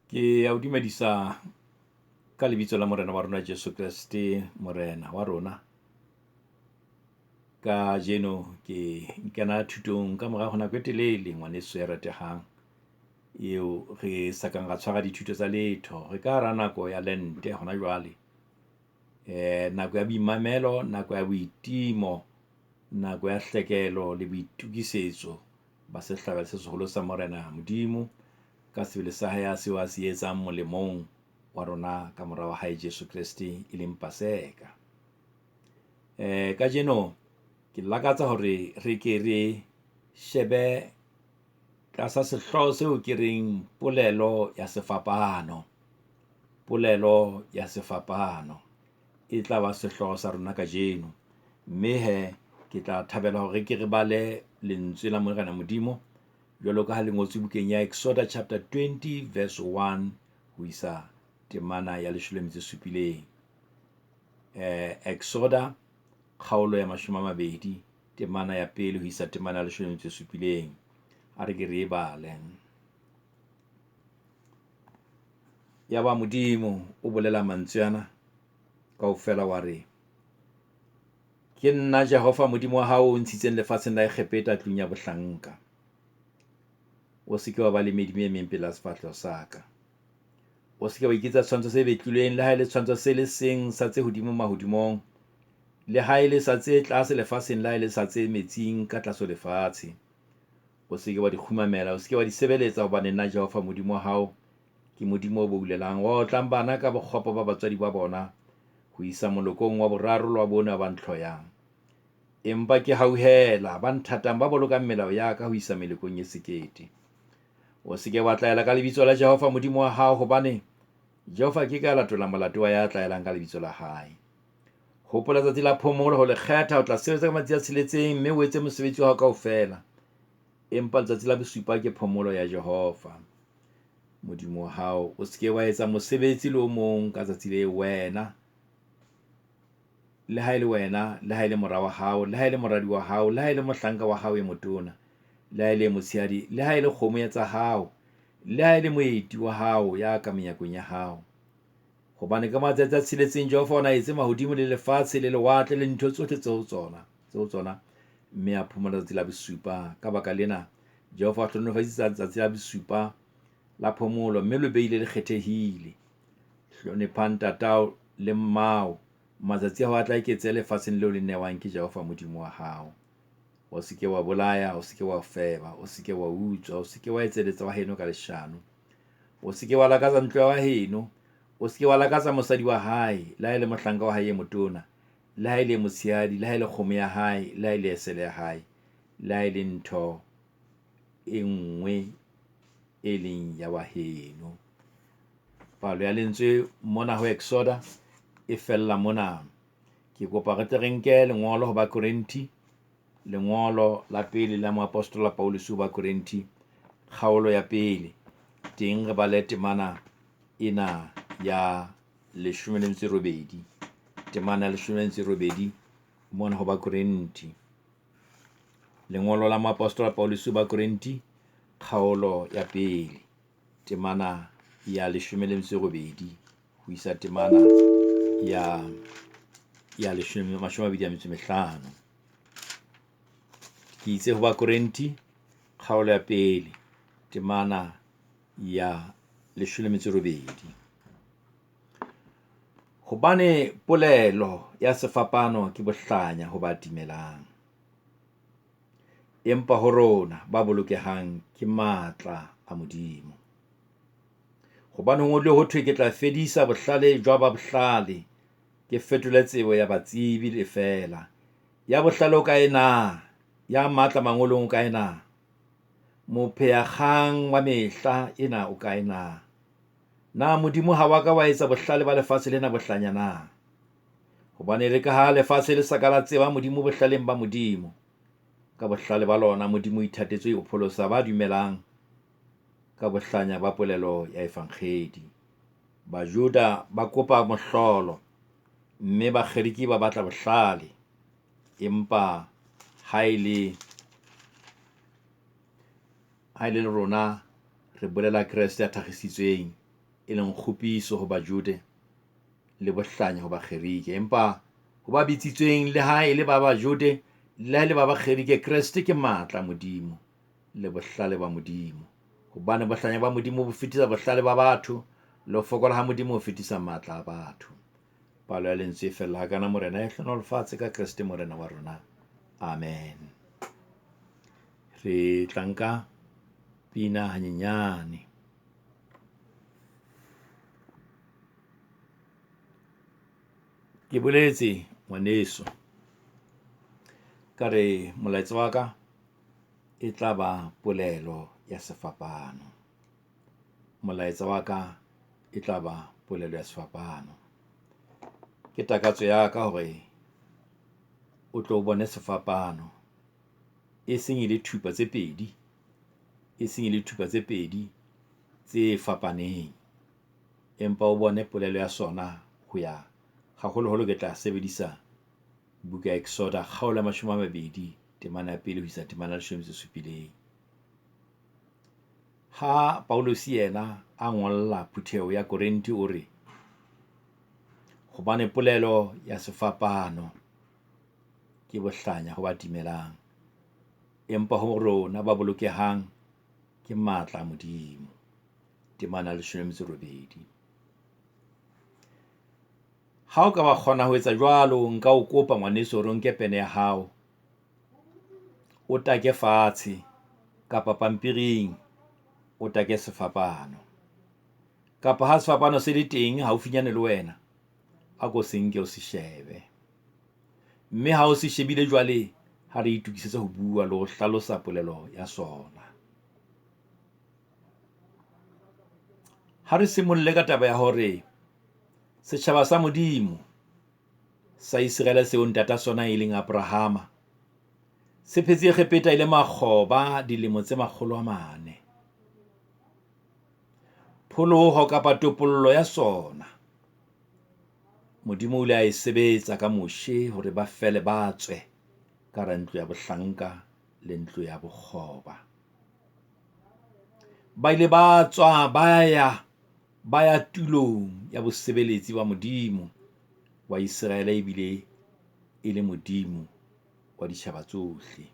Ke a o dumedisa ka lebitso la morena wa rona Jesu Kriste, morena wa rona. Kajeno ke nkena thutong ka mora hona nako e telele ngwaneso ya ratehang eo re sakang ra tshwara dithuto tsa letho re ka hara nako ya lente hona jwale. Nako ya boimamelo, nako ya boitimo, nako ya hlekelo le boitukisetso ba sehlabelo se seholo sa morena Modimo ka sebele sa hae seo a se etsang molemong wa rona ka mora wa hae Jesu Kriste e leng Paseka. Kajeno ke lakatsa hore re ke re shebe tlasa sehloho seo ke reng polelo ya sefapano. Polelo ya sefapano e tla ba sehloho sa rona kajeno, mme he ke tla thabela hore ke re bale lentswe la morena Modimo jwalo ka ha le ngotswe bukeng ya Exoda chapter 20 verse 1 ho isa temana ya 17. Exoda kgaolo ya 20 temana ya 1 ho isa temana ya 17. A re ke re bale. Ya ba Modimo o bolela mantswe ana kaofela wa re, ke nna Jehova Modimo wa hao o ntshitseng lefatsheng la Egepeta tlung ya bohlanka. O se ke wa ba le medimo e meng pela sefahleho sa ka. O se ke wa iketsa tshwantsho se betlilweng le ha ele tshwantsho se le seng sa tse hodimo mahodimong, le ha ele sa tse tlase lefatsheng, le ha ele sa tse metsing ka tlasa lefatshe. O se ke wa di khumamela, o se ke wa di sebeletsa, hobane nna Jehova Modimo wa hao ke Modimo o boulelang, wa otlang bana ka bokgopo ba batswadi ba bona ho isa molokong wa boraro wa bona ba ntlhoyang. Empa ke hauhela ba nthatang ba bolokang melao ya ka ho isa melekong e sekete. O se ke wa tlaela ka lebitso la Jehova Modimo wa hao, hobane Jehova ke ka latola molato wa ya tlaelang ka lebitso la hae. Hopola tsatsi la phomolo ho le kgetha, o tla sebetsa ka matsatsi a tsheletseng, mme o etse mosebetsi wa hao kaofela. Empa letsatsi la bosupa ke phomolo ya Jehova Modimo wa hao. O se ke wa etsa mosebetsi le o mong ka tsatsi le wena, le ha ele wena, le ha ele mora wa hao, le ha ele moradi wa hao, le ha ele mohlanka wa hao e motona, le ha ele motshehadi, le ha ele kgomo ya tsa hao, le ha ele moeti wa hao ya ka menyakong ya hao. Hobane ka matsatsi a tsheletseng Jehova o na etse mahodimo le lefatshe le lewatle le ntho tsohle tseo tsona, mme a phomola tsatsi la bosupa. Ka baka lena Jehova a hlohonolofaditse tsatsi la bosupa la phomolo, mme le beile le kgethehile. Hloniphang tatao le mmao, matsatsi a ho a tla eketseha lefatsheng leo le newang ke Jehova Modimo wa hao. O se ke wa bolaya, o se ke wa feba, o se ke wa utswa, o se ke wa etseletsa wa heno ka leshano, o se ke wa lakatsa ntlo wa heno, o se ke wa lakatsa mosadi wa hae, le ha ele mohlanka wa hae e motona, le ha ele motshehadi, le ha ele kgomo ya hae, le ha ele esele ya hae, le ha ele ntho e nngwe e leng ya wa heno. Palo ya lentswe mona ho Exoda e fella mona. Ke kopa re tle re nke lengolo ho Bakorinti, lengolo la pele la moapostola Paulus ho Bakorinti, kgaolo ya 1, teng re bale temana ena ya 18, temana ya 18 mona ho Bakorinti. Lengolo la moapostola Paulus ho Bakorinti, kgaolo ya 1, temana ya 18 ho isa temana ya 25. Ke itse ho Bakorinti, kgaolo ya 1, temana ya 18. Hobane polelo ya sefapano ke bohlanya ho ba timelang, empa ho rona ba bolokehang ke matla a Modimo. Hobane ho ngodilwe ho thwe, ke tla fedisa bohlale jwa ba bohlale, ke fetole tsebo ya batsebi le fela. Ya bohlale o kae na? Ya matla mangolong o kae na? Mophehakgang wa mehla ena o kae na? Na Modimo ha wa ka wa etsa bohlale ba lefatshe lena bohlanya na? Hobane le ka ha lefatshe le saka la tseba Modimo bohlaleng ba Modimo, ka bohlale ba lona Modimo ithatetswe ho pholosa ba dumelang ka bohlanya ba polelo ya evankhedi. Bajuda ba kopa mohlolo, mme bakgereki ba batla bohlale, empa ha ele rona re bolela Kriste ya thagisitsweng, e leng kgopiso ho Bajude le bohlanya ho bakgerike, empa ho ba bitsitsweng le ha e le ba Bajude le ha e le ba bakgerike, Kreste ke matla Modimo le bohlale ba Modimo, hobane bohlanya ba Modimo bo fetisa bohlale ba batho, le ho fokola ha Modimo ho fetisa matla a batho. Palo ya lentswe e fella hakana morena e hlonolofatse ka Kreste morena wa rona. Amen. Re tlanka pina hanyenyane. Ke boletse ngwaneso ka re molaetsa wa ka e tla ba polelo ya sefapano. Molaetsa wa ka e tla ba polelo ya sefapano. Ke takatso ya ka hore o tlo bone sefapano e seng ile thupa tse pedi, e seng ile thupa tse pedi tse fapaneng, empa o bone polelo ya sona ho ya haholoholo ke tla sebedisa buka ya Exoda kgaolo ya 20 temana ya 1 ho isa temana ya 17. Ha Paulus yena a ngolla phutheho ya Korinti o re, hobane polelo ya sefapano ke bohlanya ho ba timelang, empa ho rona ba bolokehang ke matla a Modimo. Temana ya 18. Ha o ka ba kgona ho etsa jwalo, nka o kopa ngwaneso hore o nke pene ya hao o take fatshe kapa pampiring o take sefapano, kapa ha sefapano se le teng haufinyane le wena, a ko se nke o se shebe. Mme ha o se shebile jwale, ha re itukisetsa ho bua le ho hlalosa polelo ya sona. Ha re simolle ka taba ya hore setjhaba sa Modimo sa Israel seo ntata sona e leng Abrahama se phetse kgepeta ile makgoba dilemo tse 400. Pholoho kapa topollo ya sona Modimo o ile a e sebetsa ka moshe hore ba fele ba tswe ka hara ntlo ya bohlanka le ntlo ya bokgoba. Ba ile ba tswa ba ya tulong ya bosebeletsi ba Modimo wa Israel, ebile e le Modimo wa ditjhaba tsohle.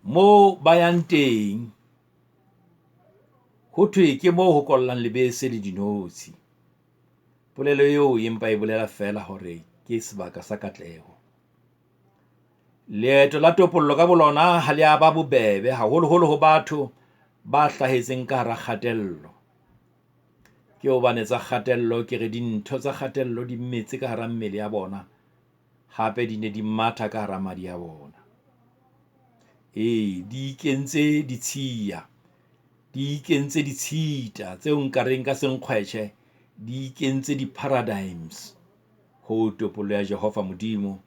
Mo ba yang teng ho thwe ke moo ho kollang lebese le dinotshi. Polelo eo empa e bolela fela hore ke sebaka sa katleho. Leeto la topollo ka bolona ha le a ba bobebe haholoholo ho batho ba hlahetseng ka hara kgatello. Ke hobane tsa kgatello ke re dintho tsa kgatello di mmetse ka hara mmele ya bona, hape di ne di matha ka hara madi ya bona. Di ikentse ditshiya, di ikentse ditshita tseo nkareng ka senkgwetjhe, di ikentse di-paradigms ho topollo ya Jehova Modimo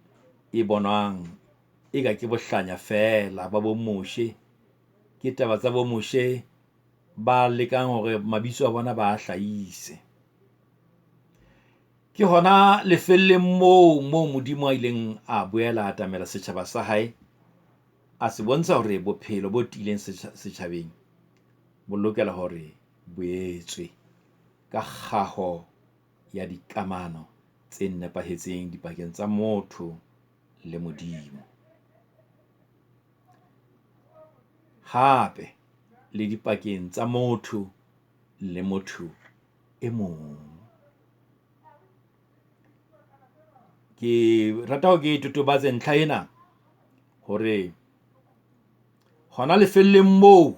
e bonwang eka ke bohlanya fela ba bo moshe, ke taba tsa bo moshe ba lekang hore mabitso a bona ba hlahise. Ke hona lefelleng moo Modimo a ileng a boela atamela setjhaba sa hae, a se bontsha hore bophelo bo tileng setjhabeng bo lokela hore bo etswe ka kgaho ya dikamano tse nepahetseng dipakeng tsa motho le Modimo, hape le dipakeng tsa motho le motho e mong. Ke rata ho ke totobatse ntlha ena hore hona lefelleng moo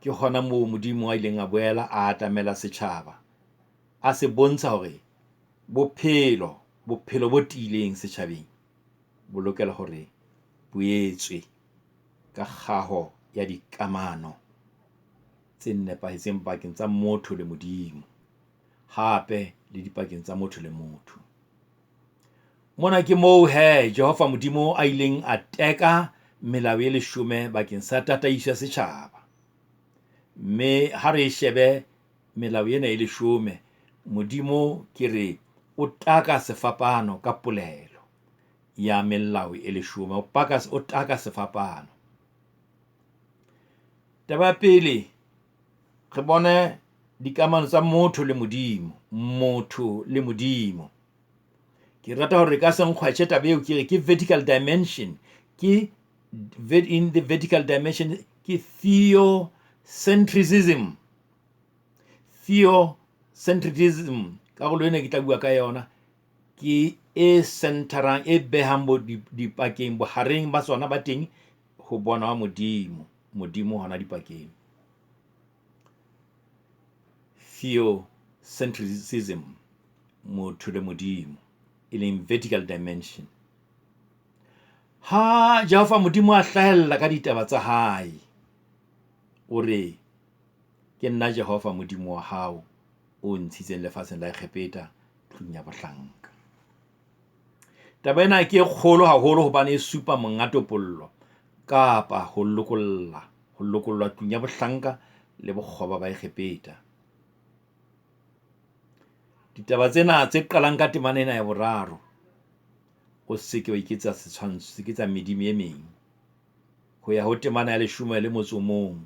ke hona moo Modimo a ileng a boela a atamela setjhaba, a se bontsha hore bophelo bo tiileng setjhabeng bo lokela hore bo etswe ka kgaho ya dikamano tse nepahetseng pakeng tsa motho le Modimo, hape le dipakeng tsa motho le motho. Mona ke moo Jehova Modimo a ileng a teka melao e leshome bakeng sa tataiso ya setjhaba. Mme ha re shebe melao ena e leshome, Modimo ke re o taka sefapano ka polelo ya melao e leshome, o taka sefapano. Taba ya pele, re bone dikamano tsa motho le modimo, motho le modimo. Ke rata hore ka senkgwetše taba eo ke re ke vertical dimension, ke in the vertical dimension ke theocentrism. Theocentrism ka go lwene ke tla bua ka yona, ke e centerang e behang bo dipakeng bohareng ba tsona ba teng ho bona wa modimo hona dipakeng. Theocentrism, motho le modimo, e leng vertical dimension. Ha Jehova modimo a hlahella ka ditaba tsa hae, o re ke nna Jehova modimo wa hao o ntshitseng lefatsheng la Egepeta tlung ya bohlanka. Taba ena ke kgolo haholo hobane e supa mongatopollo kapa ho lokollwa tlung ya bohlanka le bokgoba ba Egepeta. Ditaba tsena tse qalang ka temana ena ya boraro, o seke wa iketsa setshwantsho, se ke tsa medimo e meng, ho ya ho temana ya leshome le motso mong,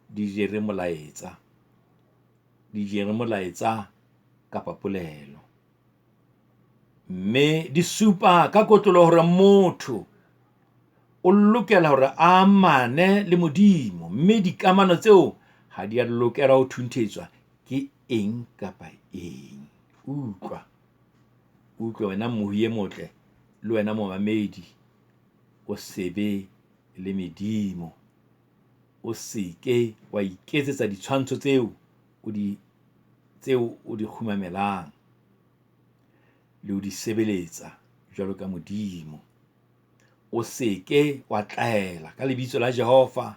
di jere molaetsa kapa polelo, mme di supa ka kotlolo hore motho o lokela hore a amane le modimo, mme dikamano tseo ha di a lokela ho thunthetswa ke eng kapa eng. Utlwa wena mohi e motle le wena momamedi, o sebe le medimo, o seke wa iketsetsa ditshwantsho tseo o di khumamelang le o di sebeletsa jwalo ka modimo. O seke wa tlaela ka lebitso la Jehova.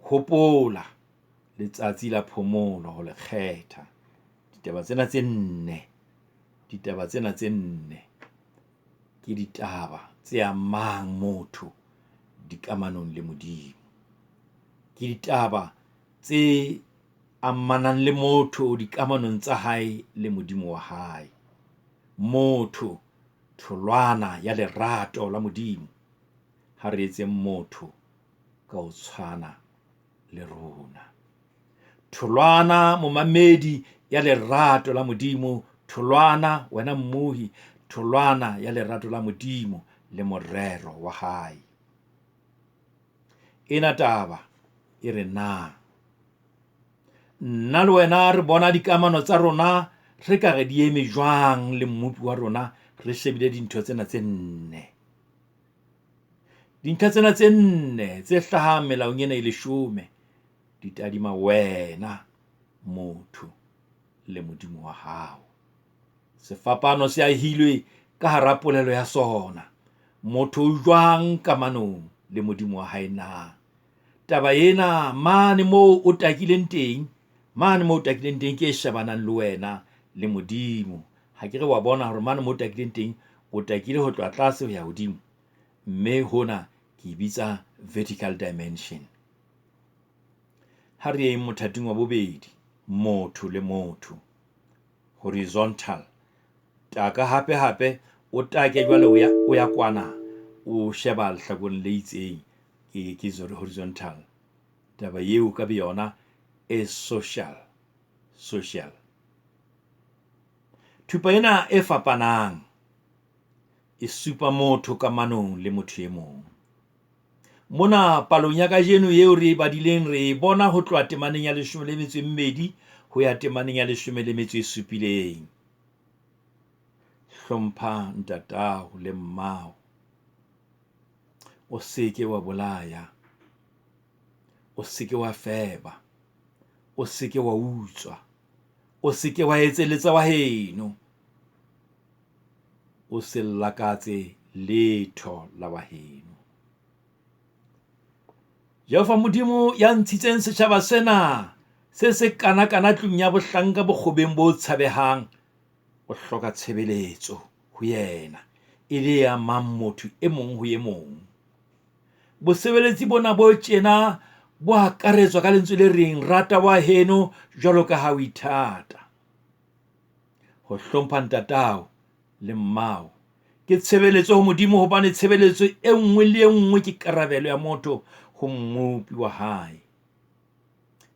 Hopola letsatsi la phomolo ho le kgetha. Ditaba tsena tse nne ke ditaba tse amang motho dikamanong le modimo, ke ditaba tse amanang le motho dikamanong tsa hae le modimo wa hae. Motho tholwana ya lerato la modimo, ha re etse motho ka ho tshwana le rona. Tholwana momamedi ya lerato la modimo, tholwana wena mmuhi, tholwana ya lerato la modimo le morero wa hae. Ena taba e re na nna le wena re bona dikamano tsa rona re ka re di eme jwang le mmupi wa rona, re shebile dintho tsena tse nne. Dintlha tsena tse nne tse hlahang melaong ena e leshome di tadima wena motho le modimo wa hao. Sefapano se ahilwe ka hara polelo ya sona. Motho o jwang kamanong le modimo wa hae na? Taba ena mane moo o takileng teng ke e shebanang le wena le modimo. Ha ke re wa bona hore mane moo o takileng teng, o takile ho tloha tlase ho ya hodimo, mme hona ke bitsa vertical dimension. Ha re ye mothating wa bobedi, motho le motho, horizontal. Taka hape o take jwale o ya kwana, o sheba lehlakong le itseng, ke horizontal. Taba eo ka yona e social. Thupa ena e fapanang e supa motho kamanong le motho e mong. Mona palong ya kajeno eo re badileng re bona ho tloha temaneng ya 12 ho ya temaneng ya 17. Hlompha ntatao le mmao, o seke wa bolaya, o seke wa feba, o seke wa utswa, o seke wa etseletsa wa heno, o se lakatse letho la wa heno. Jehova modimo ya ntshitseng setjhaba sena se se kana tlung ya bohlanka bokgobeng bo tshabehang, o hloka tshebeletso ho yena e le ya mang motho e mong ho e mong. Bosebeletsi bona bo tjena bo akaretswa ka lentswe le reng rata wa heno jwalo ka ha o ithata. Ho hlompha ntatao le mmao ke tshebeletso ho modimo, hobane tshebeletso e nngwe le e nngwe ke karabelo ya motho ho mmupi wa hae.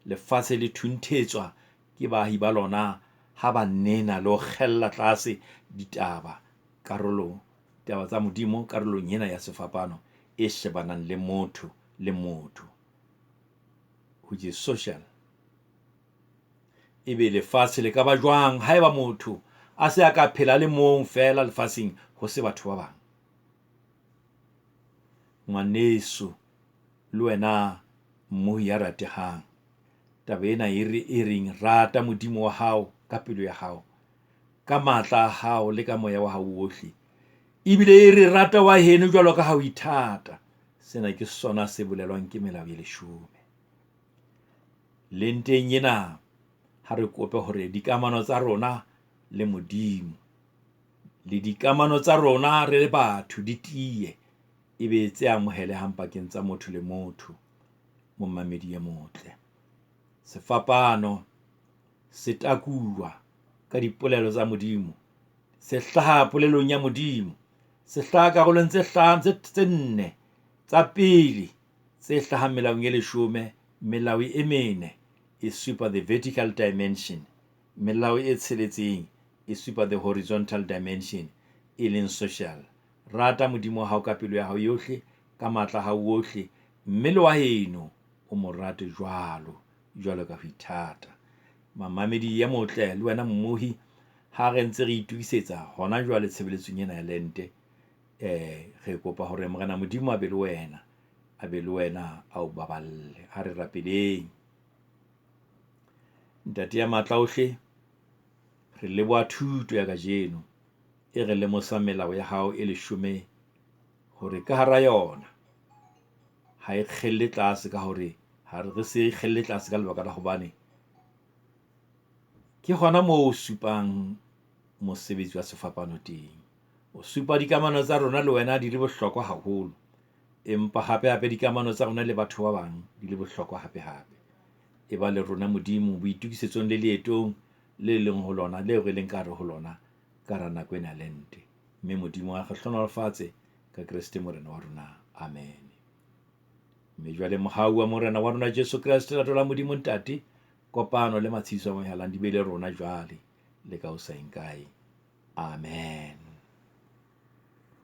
lefatshe le thunthetswa ke baahi ba lona ha ba nena le ho kgella tlase ditaba tsa modimo karolong ena ya sefapano e shebanang le motho le motho, which is social. Ebe lefatshe le ka ba jwang haeba motho a se a ka phela le mong fela lefatsheng ho se batho ba bang? Ngwaneso le wena mmohi ya ratehang, taba ena e reng rata modimo wa hao ka pelo ya hao, ka matla a hao le ka moya wa hao wohle, ebile e re rata wa heno jwalo ka ha o ithata. Sena ke sona se bolelwang ke melao ya leshome. Le nteng ena ha re kope hore dikamano tsa rona le modimo le dikamano tsa rona re le batho di tiye, ebe tse amohelehang pakeng tsa motho le motho, momamedi ya motle. Sefapano se takuwa ka dipolelo tsa modimo, se hlaha polelong ya modimo, se hlaha karolong tse nne tsa pele tse hlahang melaong ya leshome. Melao e mene e supa the vertical dimension, melao e tsheletseng e supa the horizontal dimension, e leng social. Rata modimo wa hao ka pelo ya hao yohle, ka matla a hao wohle, mme le wa heno o mo rate jwalo ka ho ithata. Mamamedi ya motle le wena mmohi, ha re ntse re itukisetsa hona jwale tshebeletsong ena ya lente, re kopa hore Morena Modimo a be le wena a o baballe. Ha re rapeleng. Ntate ya matla ohle, re leboha thuto ya kajeno e re lemosa melao ya hao e leshome, hore ka hara yona ha e kgelle tlase, ka hore ha re se kgelle tlase ka lebaka la hobane ke hona moo o supang mosebetsi wa sefapano teng. O supa dikamano tsa rona le wena di le bohlokwa haholo, empa hape dikamano tsa rona le batho ba bang di le bohlokwa hape. E ba le rona Modimo boitokisetsong le leetong le leng ho lona, leo re leng ka hare ho lona ka hara nako ena lente. Mme Modimo a re hlonolofatse ka Kriste Morena wa rona. Amen. Mme jwale mohau wa Morena wa rona Jesu Kriste, lerato la Modimo Ntate, kopano le matshidiso a mohalang di be le rona jwale le ka hoseng kae. Amen.